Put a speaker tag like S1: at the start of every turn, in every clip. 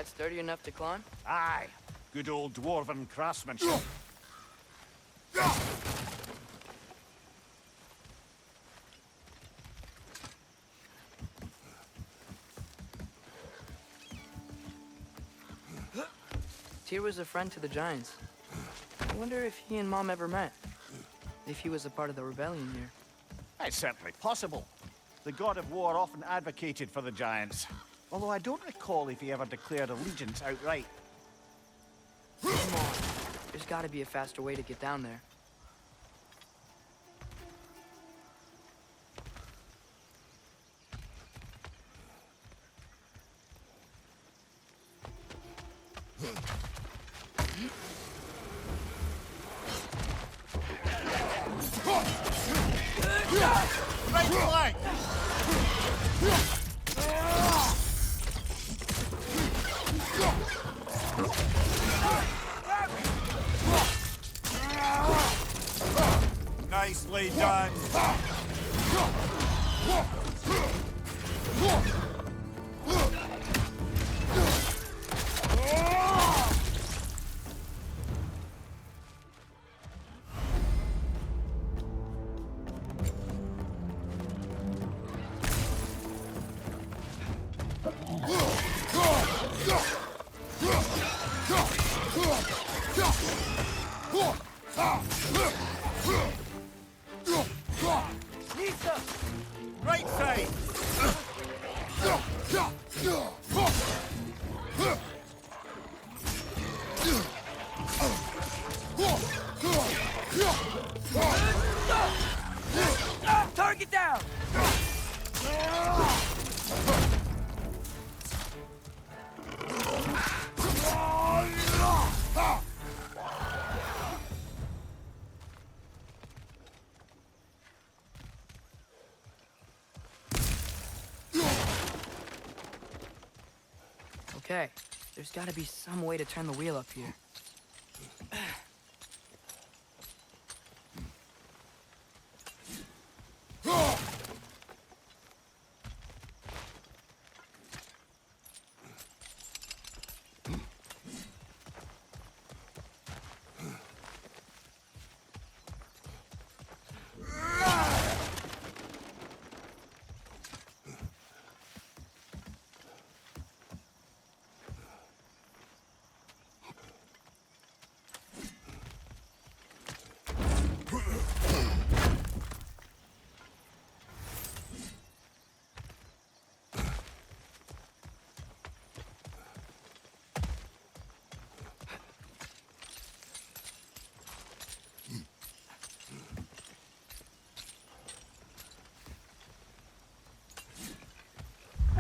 S1: that sturdy enough to climb?
S2: Aye. Good old dwarven craftsmanship.
S1: Tyr was a friend to the Giants. I wonder if he and Mom ever met. If he was a part of the rebellion here.
S2: It's certainly possible. The god of war often advocated for the Giants. Although I don't recall if he ever declared allegiance outright.
S1: Come on. There's gotta be a faster way to get down there.
S2: Right flank! Nicely done. Right side!
S1: Target down! Okay, there's gotta be some way to turn the wheel up here.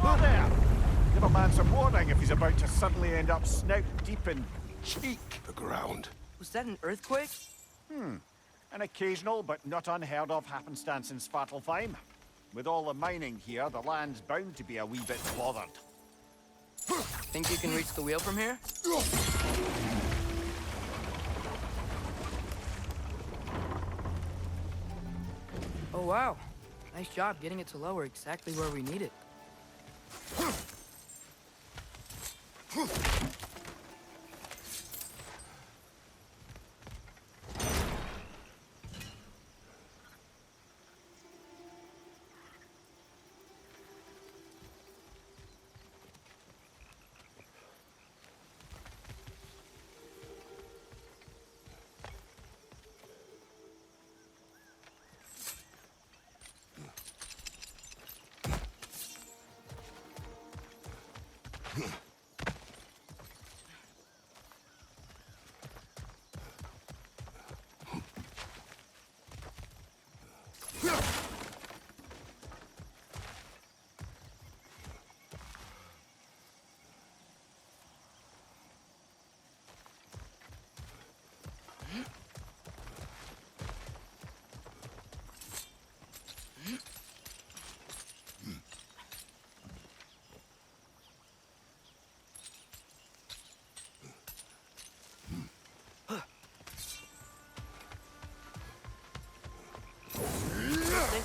S2: Whoa there! Give a man some warning if he's about to suddenly end up snout deep in cheek.
S3: The ground.
S1: Was that an earthquake?
S2: An occasional but not unheard of happenstance in Svartalfheim. With all the mining here, the land's bound to be a wee bit bothered.
S1: Think you can reach the wheel from here? Oh wow. Nice job getting it to lower exactly where we need it.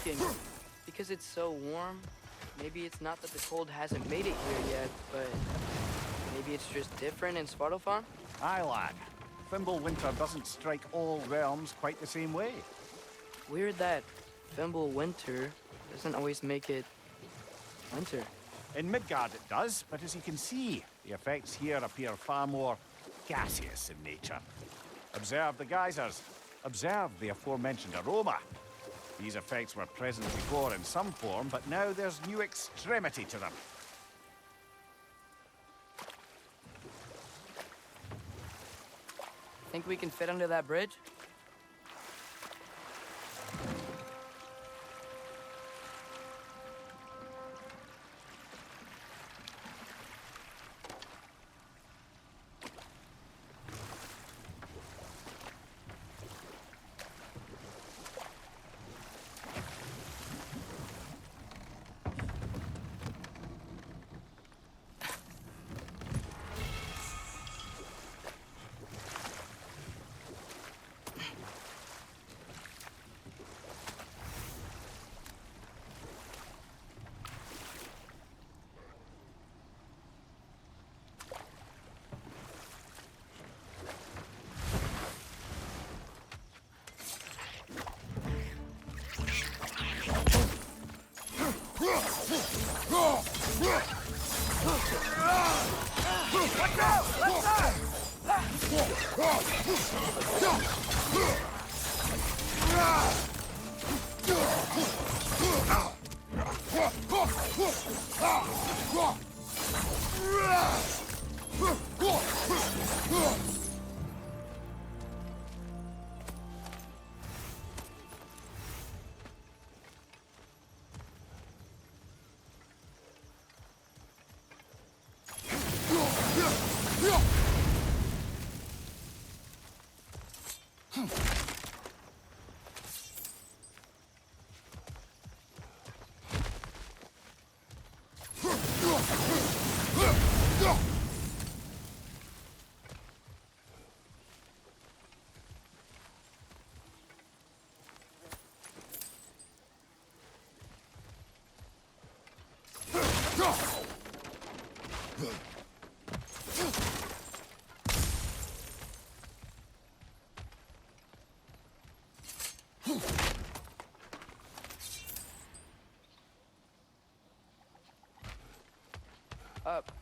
S1: Thinking, because it's so warm, maybe it's not that the cold hasn't made it here yet, but maybe Maybe it's just different in Svartalfheim?
S2: Aye, lad. Winter doesn't strike all realms quite the same way.
S1: Weird that Winter doesn't always make it winter.
S2: In Midgard it does, but as you can see, the effects here appear far more gaseous in nature. Observe the geysers. Observe the aforementioned aroma. These effects were present before in some form, but now there's new extremity to them.
S1: Think we can fit under that bridge?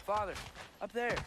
S1: Father, up there.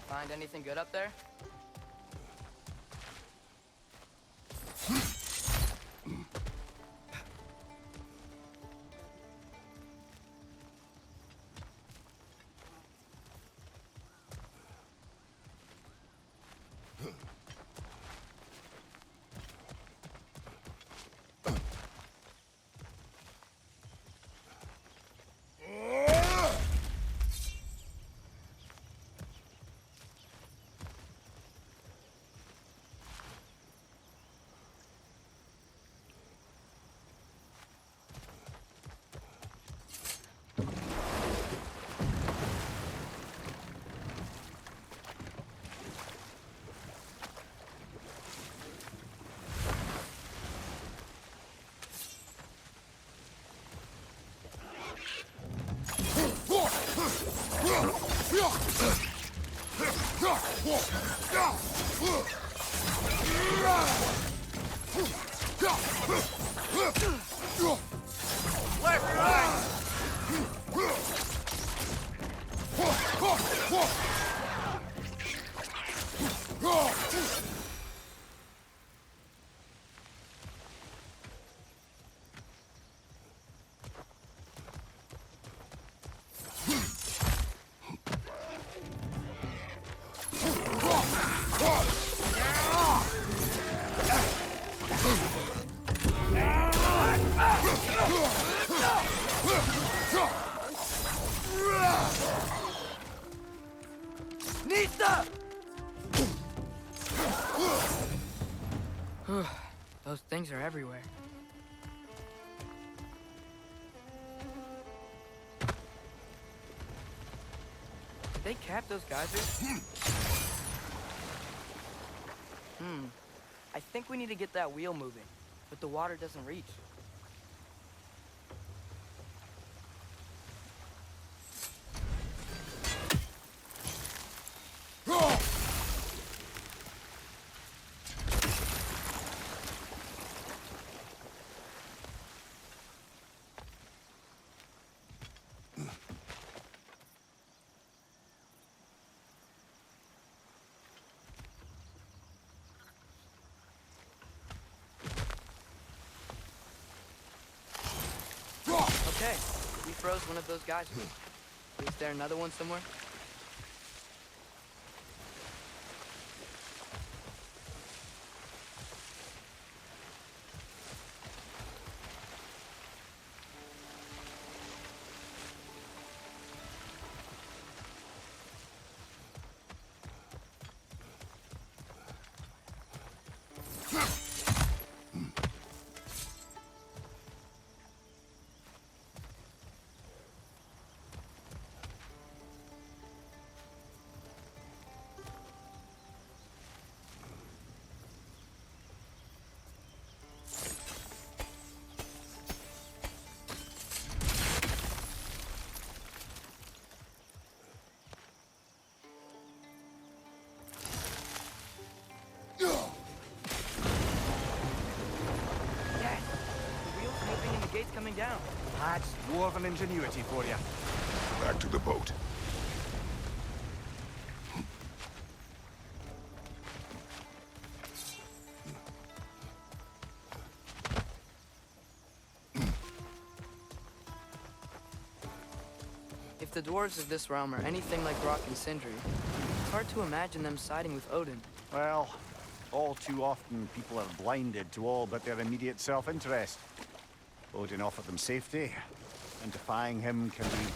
S1: Find anything good up there?
S2: Left, right!
S1: Nista! Those things are everywhere. Did they cap those geysers? I think we need to get that wheel moving, but the water doesn't reach. Okay, we froze one of those guys. Is there another one somewhere? Gate's coming down.
S2: That's dwarven ingenuity for you.
S3: Back to the boat.
S1: If the dwarves of this realm are anything like Rock and Sindri, it's hard to imagine them siding with Odin.
S2: Well, all too often people are blinded to all but their immediate self-interest. Odin offered them safety, and defying him can be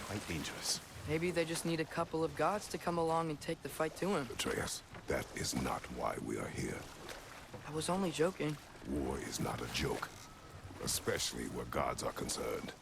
S2: quite dangerous.
S1: Maybe they just need a couple of gods to come along and take the fight to him.
S3: Atreus, that is not why we are here.
S1: I was only joking.
S3: War is not a joke, especially where gods are concerned.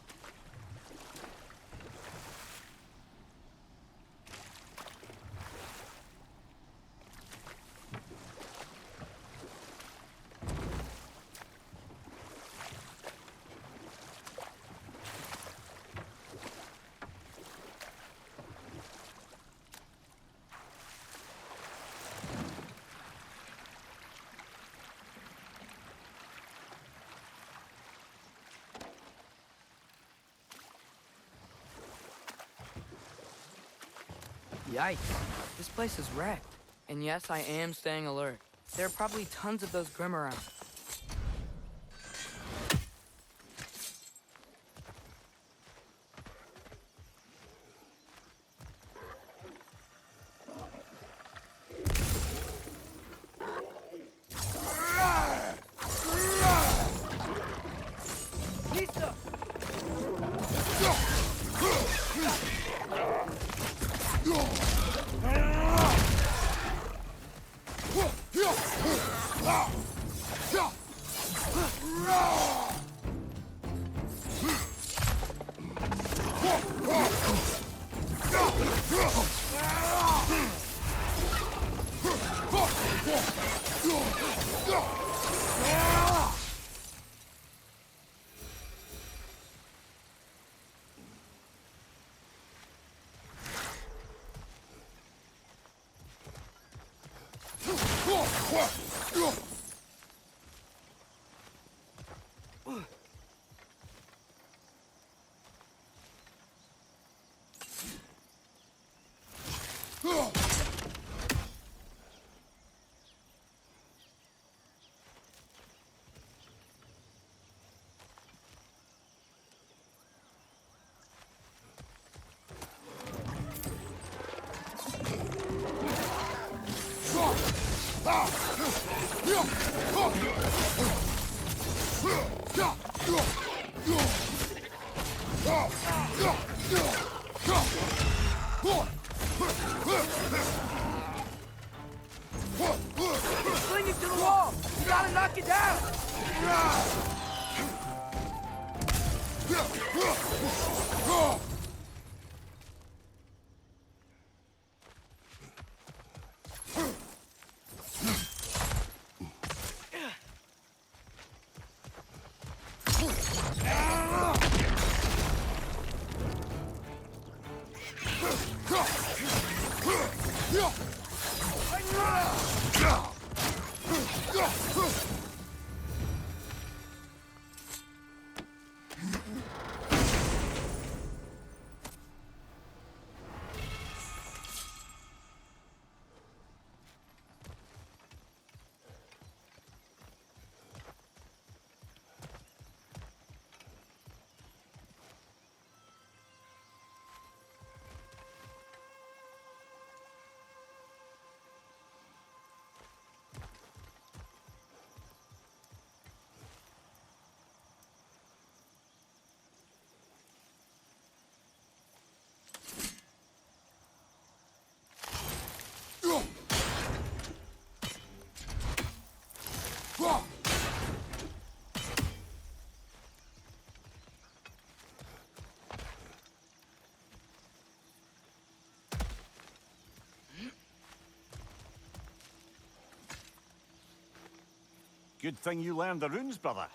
S1: Yikes. This place is wrecked. And yes, I am staying alert. There are probably tons of those Grim around. It's clinging to the wall! You gotta knock it down!
S2: Good thing you learned the runes, brother.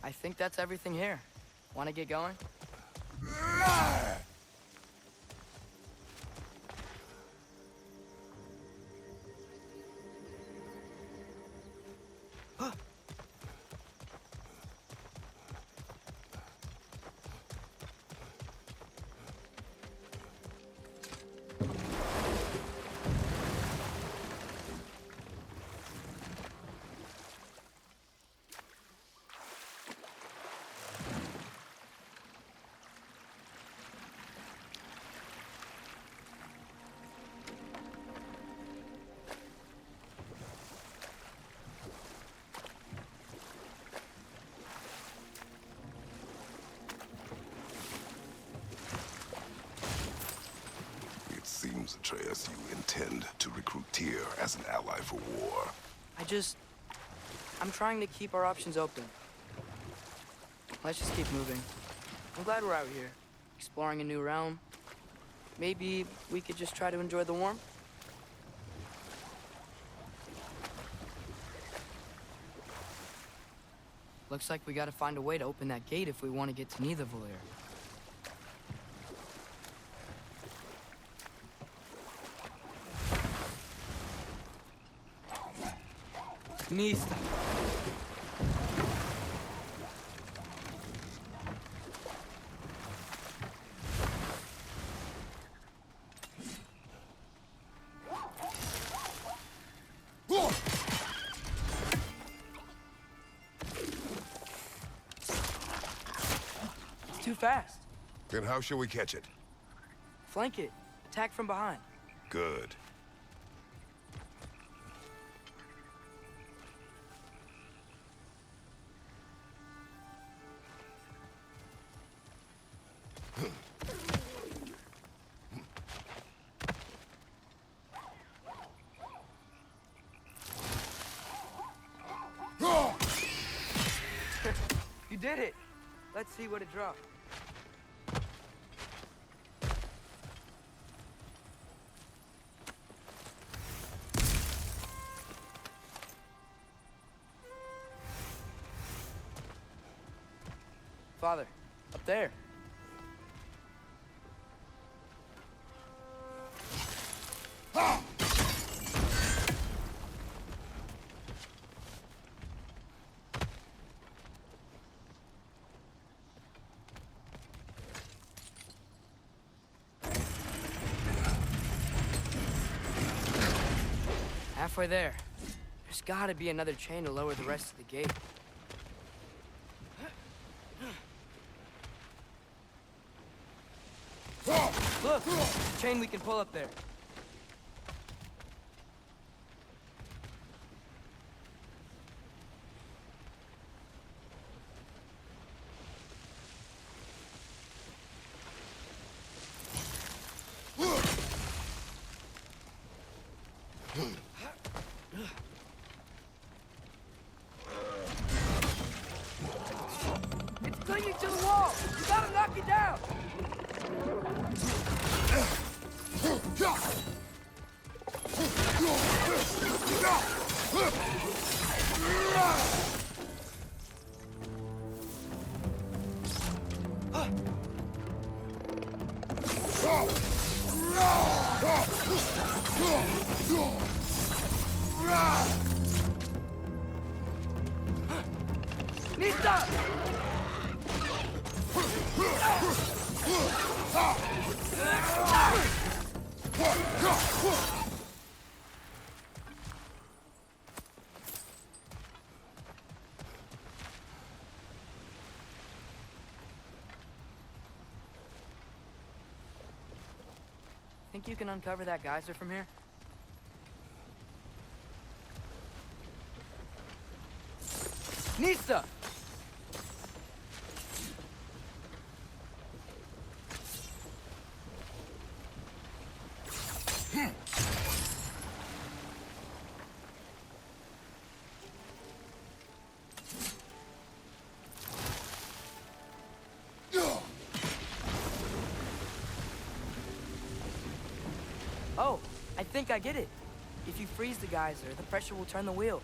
S1: I think that's everything here. Wanna get going?
S3: Seems, Atreus, you intend to recruit Tyr as an ally for war.
S1: I'm trying to keep our options open. Let's just keep moving. I'm glad we're out here, exploring a new realm. Maybe we could just try to enjoy the warmth? Looks like we gotta find a way to open that gate if we want to get to Nidavellir. Mista. It's too fast.
S3: Then how shall we catch it?
S1: Flank it. Attack from behind.
S3: Good.
S1: You did it! Let's see what it dropped. Father, up there. Halfway there. There's gotta be another chain to lower the rest of the gate. Look! Chain we can pull up there. It's clinging to the wall! You gotta knock it down! Nista! Think you can uncover that geyser from here? Nista! Oh, I think I get it. If you freeze the geyser, the pressure will turn the wheel.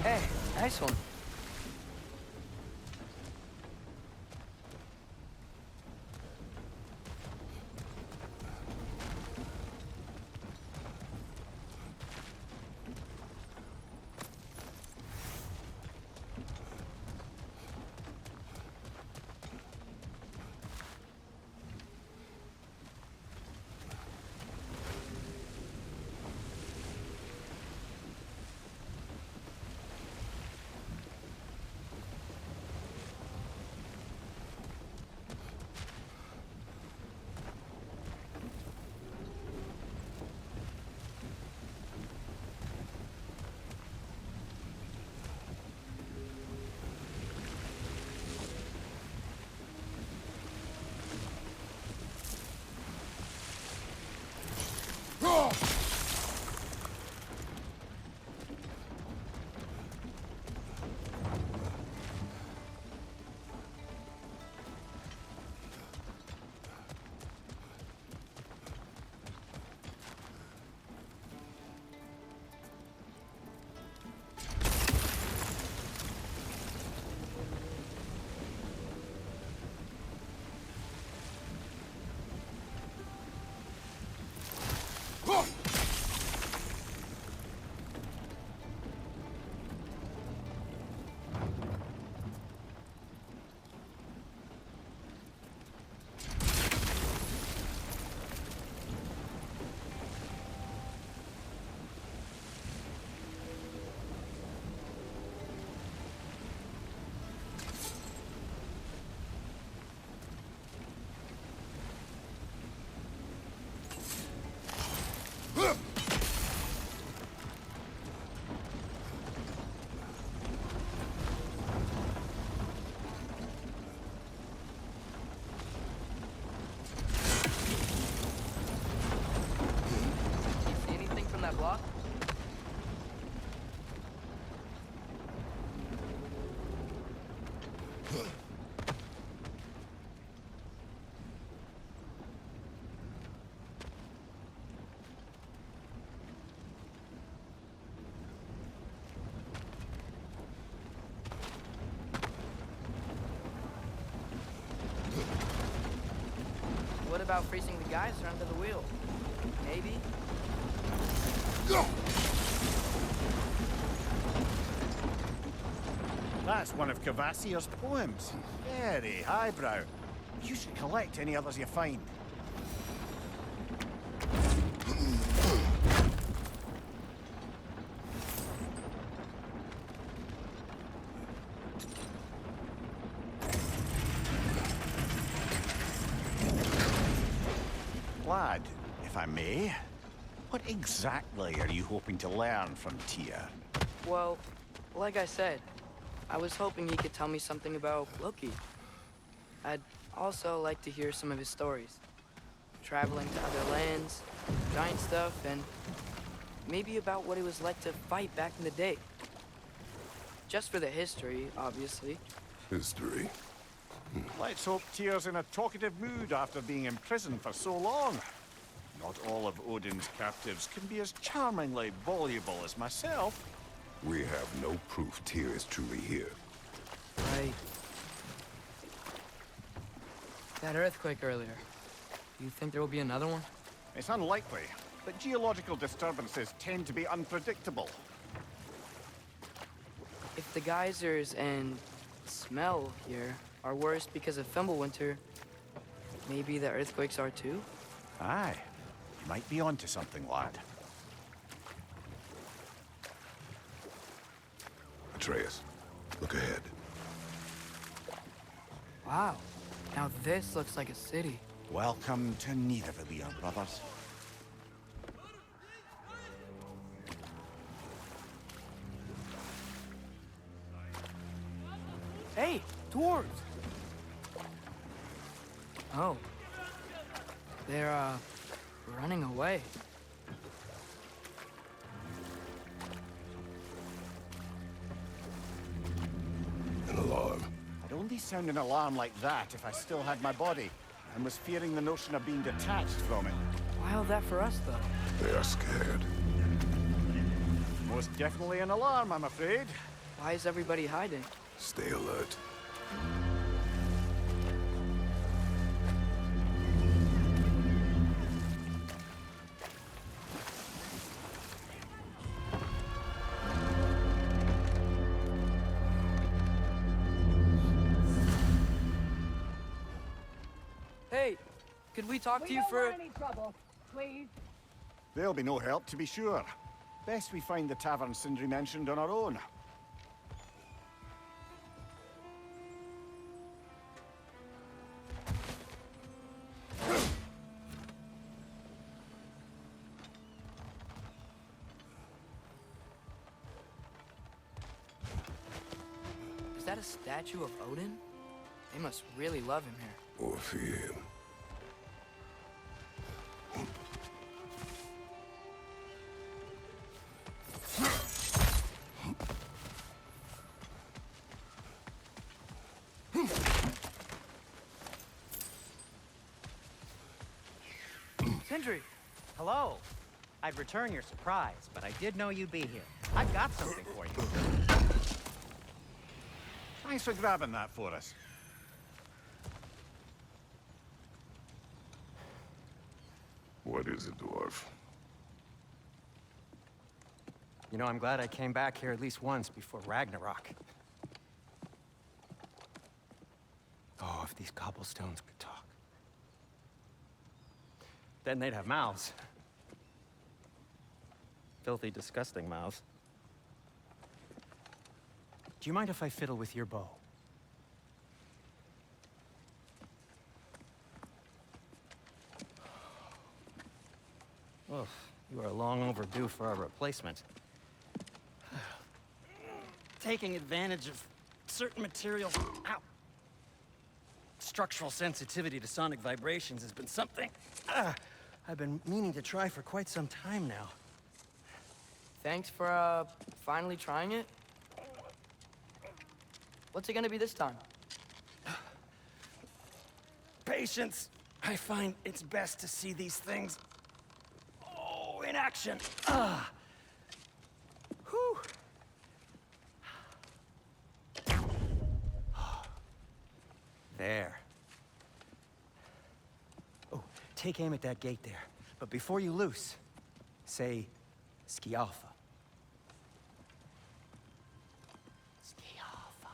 S1: Hey, nice one. luck? What about freezing the geyser under the wheel? Maybe?
S2: That's one of Cavassier's poems. Very highbrow. You should collect any others you find. Lad, if I may, what exactly are you hoping to learn from Tyr?
S1: Well, like I said, I was hoping he could tell me something about Loki. I'd also like to hear some of his stories. Traveling to other lands, giant stuff, and maybe about what it was like to fight back in the day. Just for the history, obviously.
S3: History.
S2: Let's hope Tyr's in a talkative mood after being imprisoned for so long. Not all of Odin's captives can be as charmingly voluble as myself.
S3: We have no proof Tyr is truly here.
S1: Right. That earthquake earlier. Do you think there will be another one?
S2: It's unlikely, but geological disturbances tend to be unpredictable.
S1: If the geysers and smell here are worse because of Fimbulwinter, maybe the earthquakes are too?
S2: Aye, you might be onto something, lad.
S3: Atreus, look ahead.
S1: Wow. Now this looks like a city.
S2: Welcome to Nidavellir, brothers.
S1: Hey, dwarves! Oh. They're, running away.
S3: An alarm.
S2: I'd only sound an alarm like that if I still had my body, and was fearing the notion of being detached from it.
S1: Why all that for us, though?
S3: They are scared.
S2: Most definitely an alarm, I'm afraid.
S1: Why is everybody hiding?
S3: Stay alert.
S1: Hey, could we talk to you
S4: don't
S1: for...
S4: want any trouble, please.
S2: There'll be no help, to be sure. Best we find the tavern Sindri mentioned on our own.
S1: Is that a statue of Odin? They must really love him here.
S3: Or fear him.
S1: Sindri!
S5: Hello. I'd return your surprise, but I did know you'd be here. I've got something for you.
S2: Thanks for grabbing that for us.
S3: What is it, dwarf?
S5: You know, I'm glad I came back here at least once before Ragnarok. Oh, if these cobblestones could talk. Then they'd have mouths. Filthy, disgusting mouths. Do you mind if I fiddle with your bow? Oh, you are long overdue for a replacement. Taking advantage of certain materials. Ow! Structural sensitivity to sonic vibrations has been something I've been meaning to try for quite some time now.
S1: Thanks for, finally trying it. What's it gonna be this time?
S4: Patience. I find it's best to see these things, in action. Whew. There. Oh, take aim at that gate there. But before you loose, say, Skialfa. Skialfa.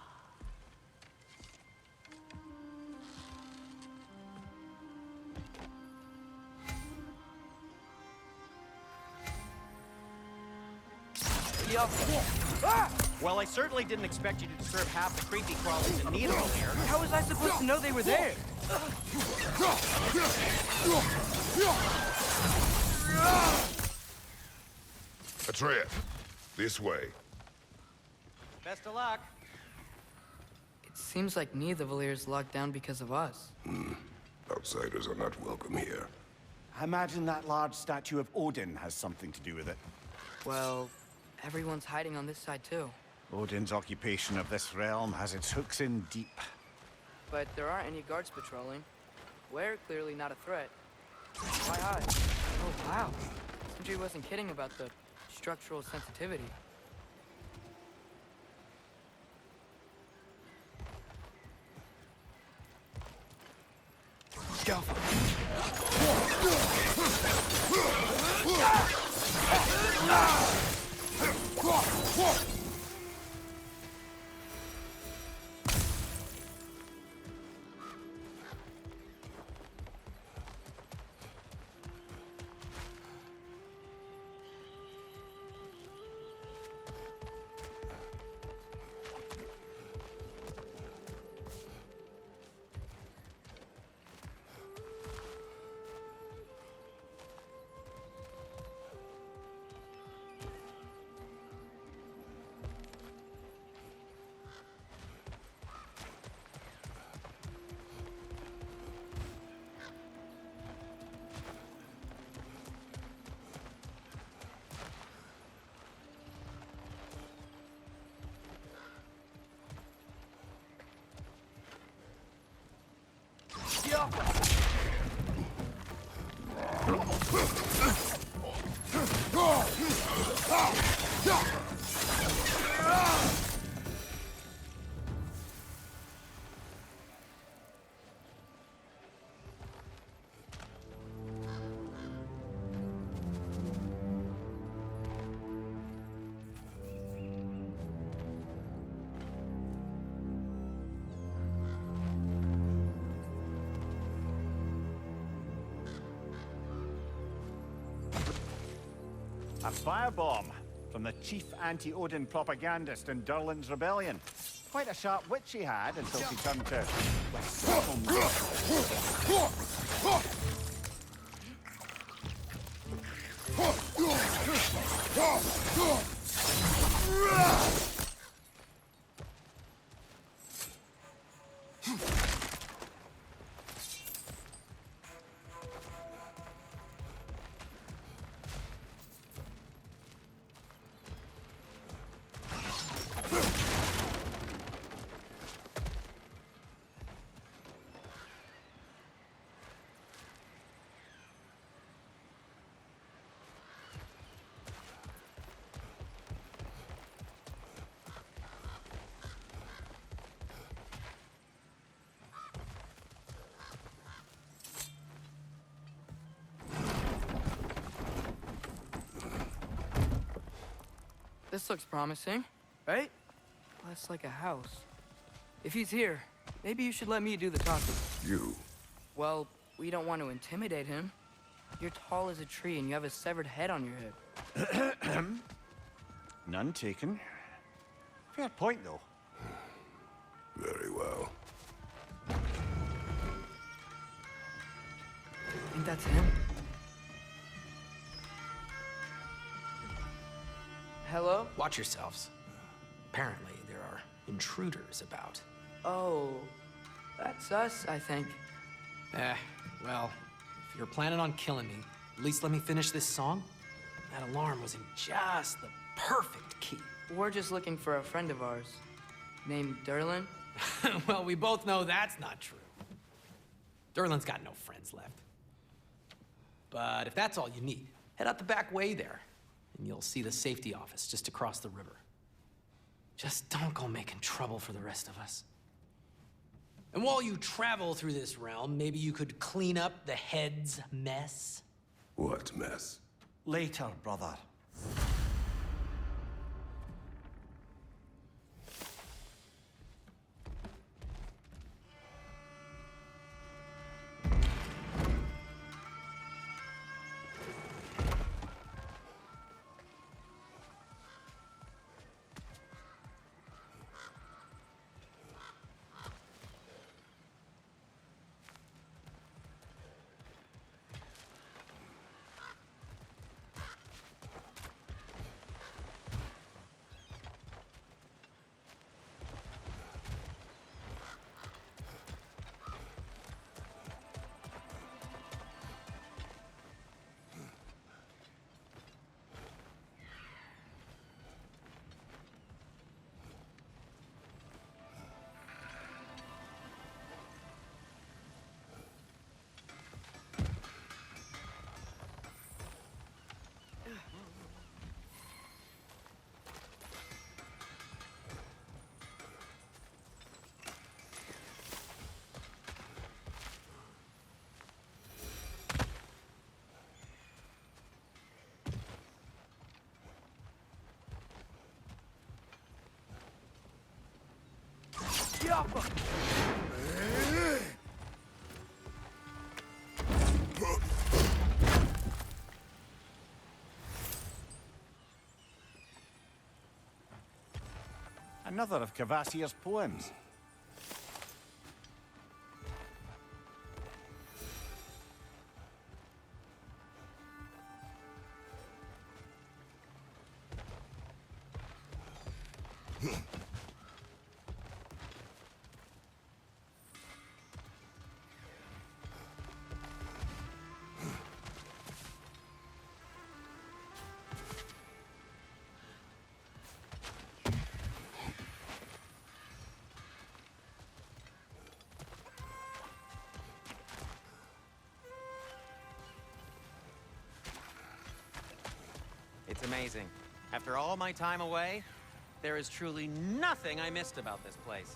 S5: Well, I certainly didn't expect you to disturb half the creepy crawlers in need of a lair.
S1: How was I supposed to know they were there?
S3: Atreus, this way.
S5: Best of luck.
S1: It seems like neither Valyr's locked down because of us.
S3: Outsiders are not welcome here.
S2: I imagine that large statue of Odin has something to do with it.
S1: Well, everyone's hiding on this side too.
S2: Odin's occupation of this realm has its hooks in deep.
S1: But there aren't any guards patrolling. We're clearly not a threat. Why hide? Oh, wow. Sindri wasn't kidding about the structural sensitivity. Go.
S2: A firebomb from the chief anti-Odin propagandist in Durlin's rebellion. Quite a sharp wit she had until she turned to...
S1: This looks promising, right? Less like a house. If he's here, maybe you should let me do the talking.
S3: You?
S1: Well, we don't want to intimidate him. You're tall as a tree and you have a severed head on your head.
S2: None taken. Fair point, though.
S3: Very well.
S1: I think that's him. Hello?
S6: Watch yourselves. Apparently, there are intruders about.
S1: Oh, that's us, I think.
S6: Well, if you're planning on killing me, at least let me finish this song. That alarm was in just the perfect key.
S1: We're just looking for a friend of ours named Derlin.
S6: Well, we both know that's not true. Derlin's got no friends left. But if that's all you need, head out the back way there, and you'll see the safety office just across the river. Just don't go making trouble for the rest of us. And while you travel through this realm, maybe you could clean up the head's mess?
S3: What mess?
S4: Later, brother.
S2: Another of Cavassier's poems.
S5: It's amazing. After all my time away, there is truly nothing I missed about this place.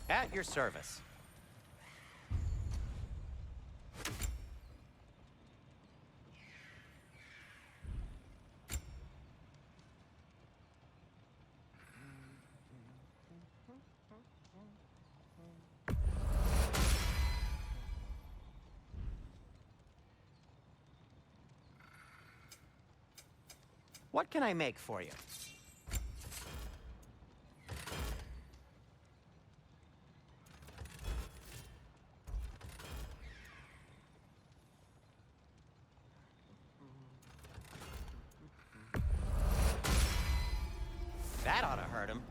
S5: At your service. What can I make for you? That ought to hurt him.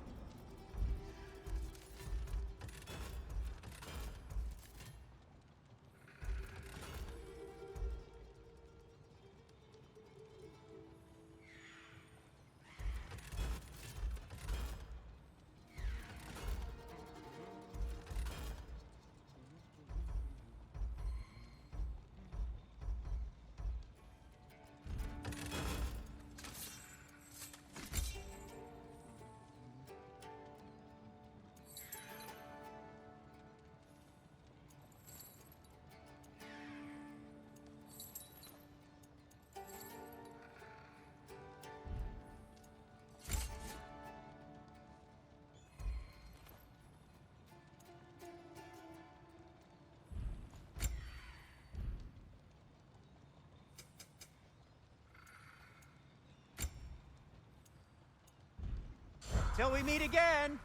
S5: Till we meet again!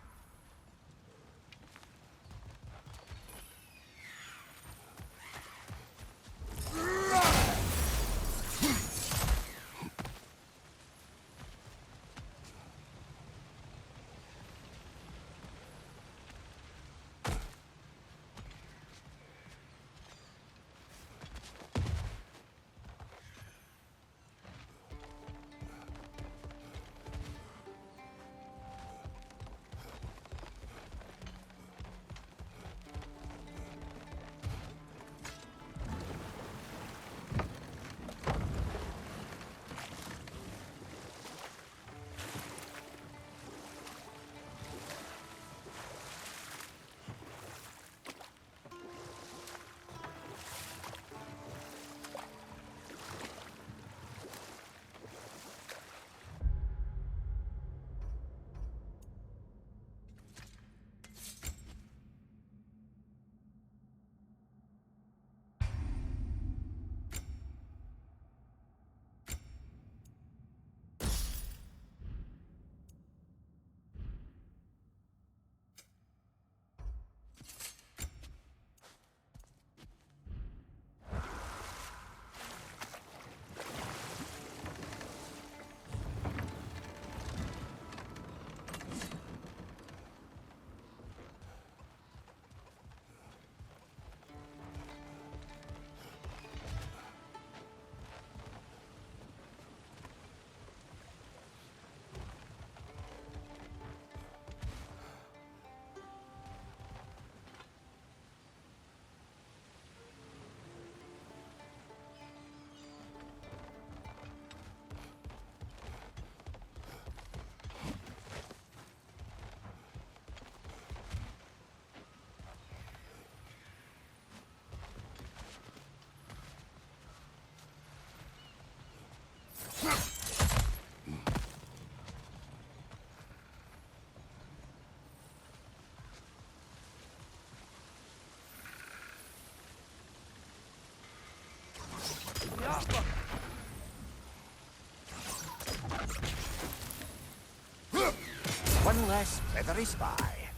S2: one less feathery spy.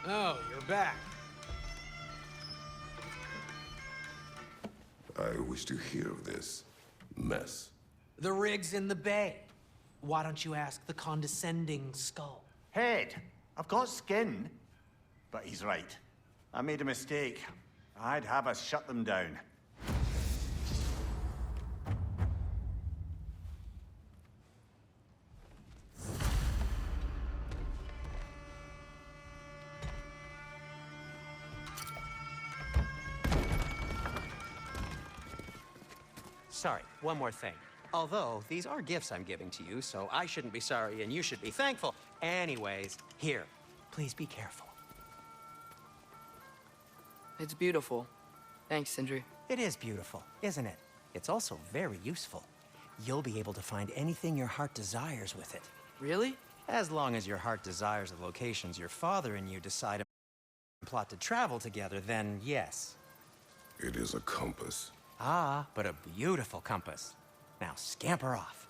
S6: Oh, you're back.
S3: I wish to hear of this mess.
S6: The rig's in the bay. Why don't you ask the condescending skull?
S2: Head, I've got skin. But he's right. I made a mistake. I'd have us shut them down.
S5: Sorry, one more thing. Although, these are gifts I'm giving to you, so I shouldn't be sorry and you should be thankful. Anyways, here, please be careful.
S1: It's beautiful. Thanks, Sindri.
S5: It is beautiful, isn't it? It's also very useful. You'll be able to find anything your heart desires with it.
S1: Really?
S5: As long as your heart desires the locations your father and you decide to plot to travel together, then yes.
S3: It is a compass.
S5: Ah, but a beautiful compass. Now scamper off.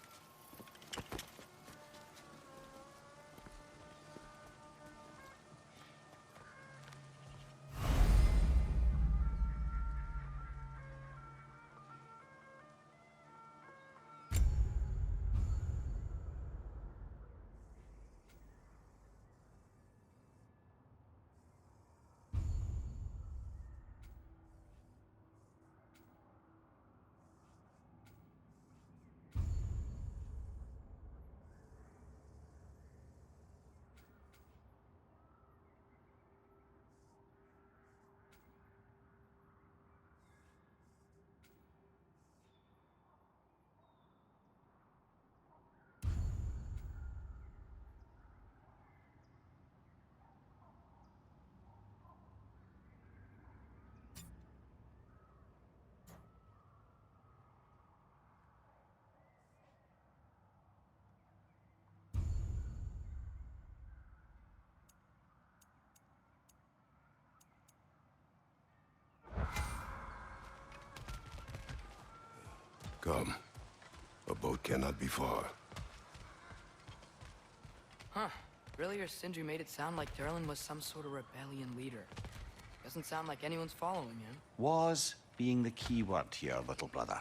S3: Come. A boat cannot be far.
S1: Huh. Earlier, Sindri made it sound like Durlin was some sort of rebellion leader. Doesn't sound like anyone's following him.
S2: Was being the key word here, little brother.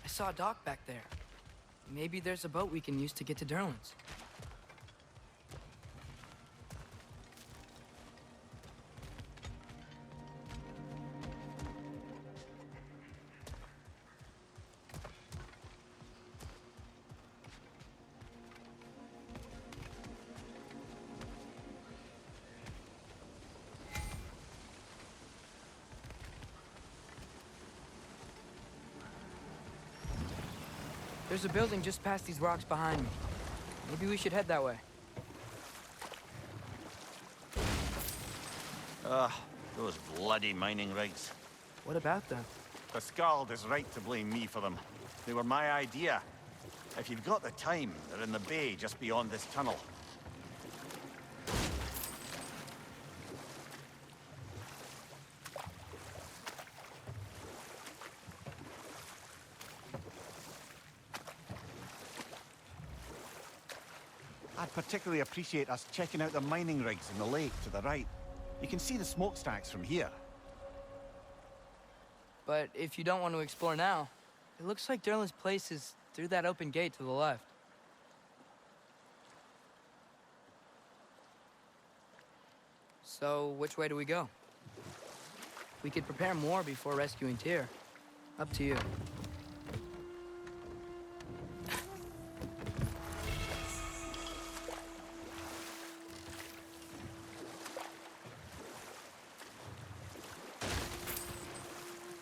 S1: I saw a dock back there. Maybe there's a boat we can use to get to Durlin's. There's a building just past these rocks behind me. Maybe we should head that way.
S2: Those bloody mining rigs.
S1: What about them?
S2: The Skald is right to blame me for them. They were my idea. If you've got the time, they're in the bay just beyond this tunnel. I'd particularly appreciate us checking out the mining rigs in the lake to the right. You can see the smokestacks from here.
S1: But if you don't want to explore now, it looks like Derlin's place is through that open gate to the left. So, which way do we go? We could prepare more before rescuing Tyr. Up to you.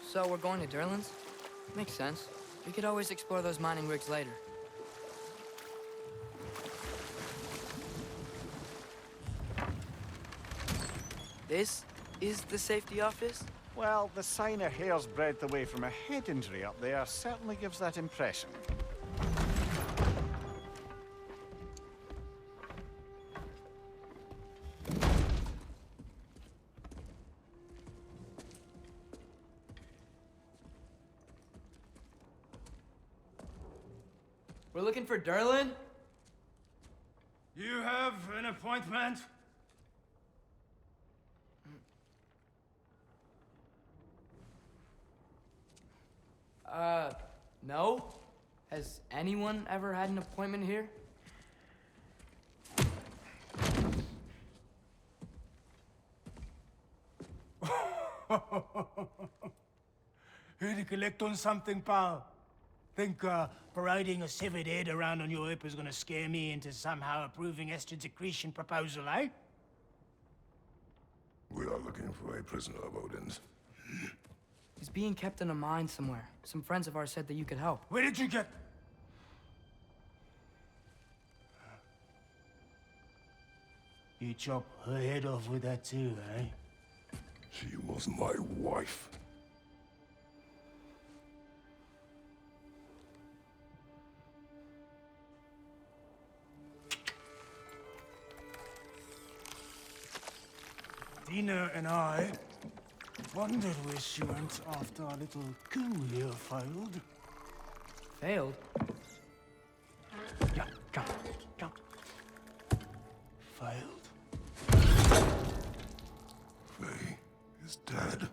S1: So we're going to Derlin's? Makes sense. We could always explore those mining rigs later. This is the safety office?
S2: Well, the sign a hair's breadth away from a head injury up there certainly gives that impression.
S1: We're looking for Derlin?
S4: You have an appointment?
S1: No? Has anyone ever had an appointment here?
S7: Here to collect on something, pal? Think, parading a severed head around on your hip is gonna scare me into somehow approving Esther's accretion proposal, eh?
S3: We are looking for a prisoner of Odin's.
S1: He's being kept in a mine somewhere. Some friends of ours said that you could help.
S7: Where did you get... You chop her head off with that too, eh?
S3: She was my wife.
S7: Dina and I wondered where she went after our little coup here failed.
S1: Failed?
S7: Yeah, come. Failed.
S3: Faye is dead.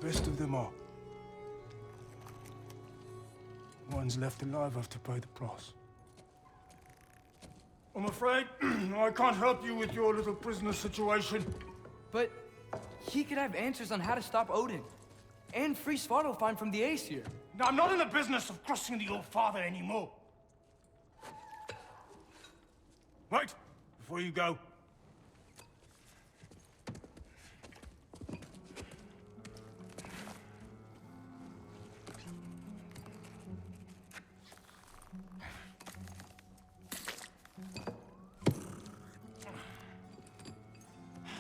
S7: Best of them all. Ones left alive have to pay the price. I'm afraid I can't help you with your little prisoner situation.
S1: But he could have answers on how to stop Odin. And free Svartalfheim from the Aesir.
S7: Now, I'm not in the business of crossing the old father anymore. Right, before you go.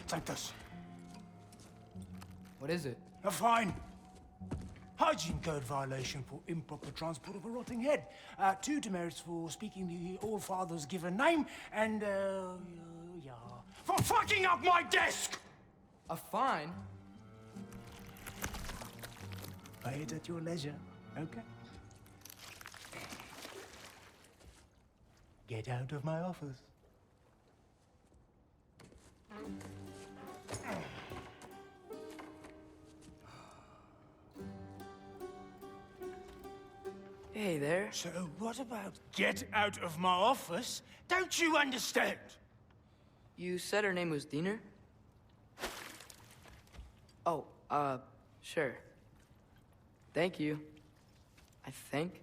S7: Take this.
S1: What is it?
S7: A fine. Hygiene code violation for improper transport of a rotting head. 2 demerits for speaking the All-Father's given name, and, yeah. For fucking up my desk!
S1: A fine?
S7: Pay it at your leisure, okay? Get out of my office.
S1: Hey there.
S7: So what about get out of my office? Don't you understand?
S1: You said her name was Diener? Oh, sure. Thank you. I think.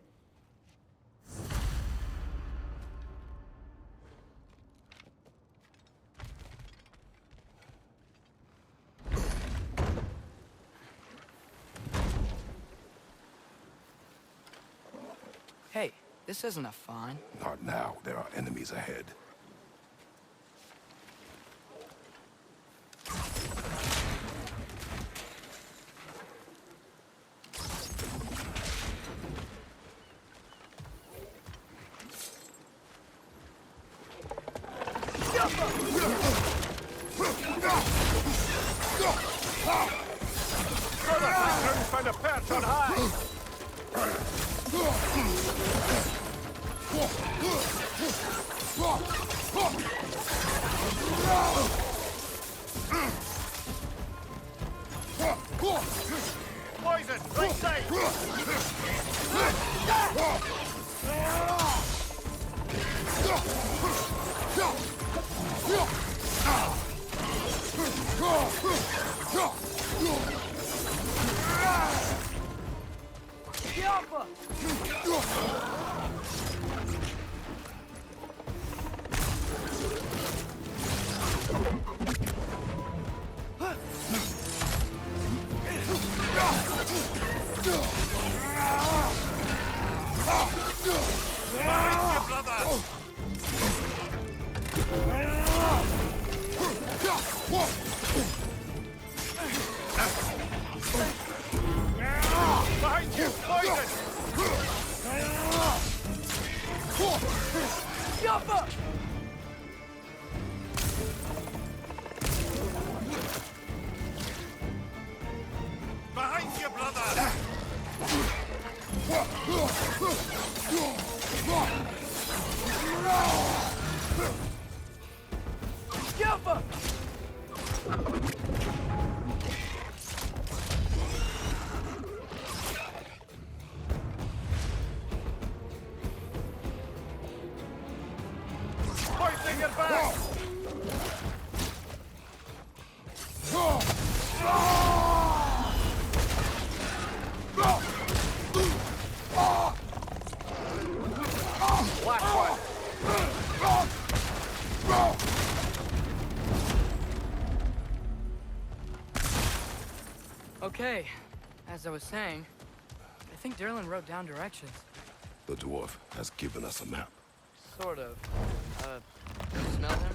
S1: This isn't a fine.
S3: Not now. There are enemies ahead.
S2: Find a perch on high! Poison! Right side! Behind you! Poison! Behind you, brother! Pointing your back! Black one!
S1: Okay, as I was saying, I think Derlin wrote down directions.
S3: The dwarf has given us a map.
S1: Sort of. Don't smell him,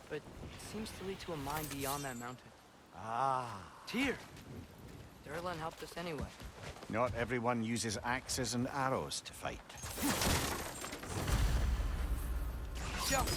S1: but it seems to lead to a mine beyond that mountain.
S2: Ah.
S1: Tyr! Derlin helped us anyway.
S2: Not everyone uses axes and arrows to fight.
S1: Jump!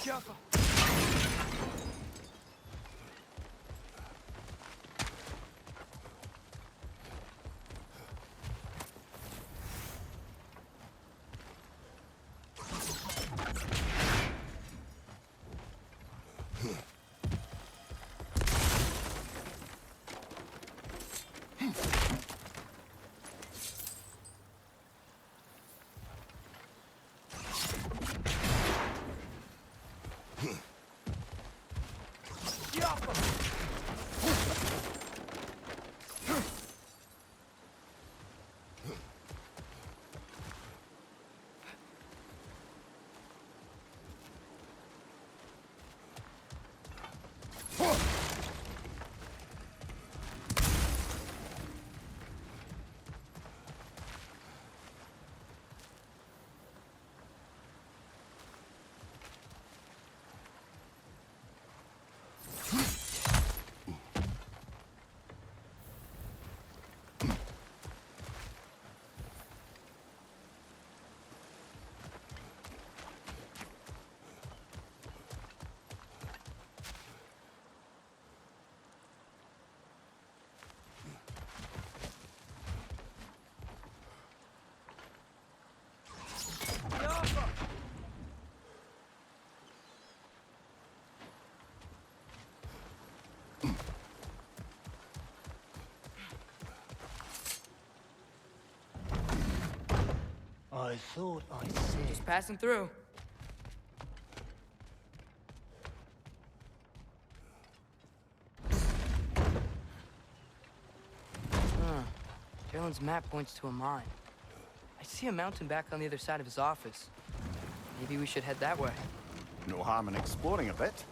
S1: Jump!
S7: I thought I said.
S1: Just passing through. Derlin's map points to a mine. I see a mountain back on the other side of his office. Maybe we should head that way.
S2: No harm in exploring a bit.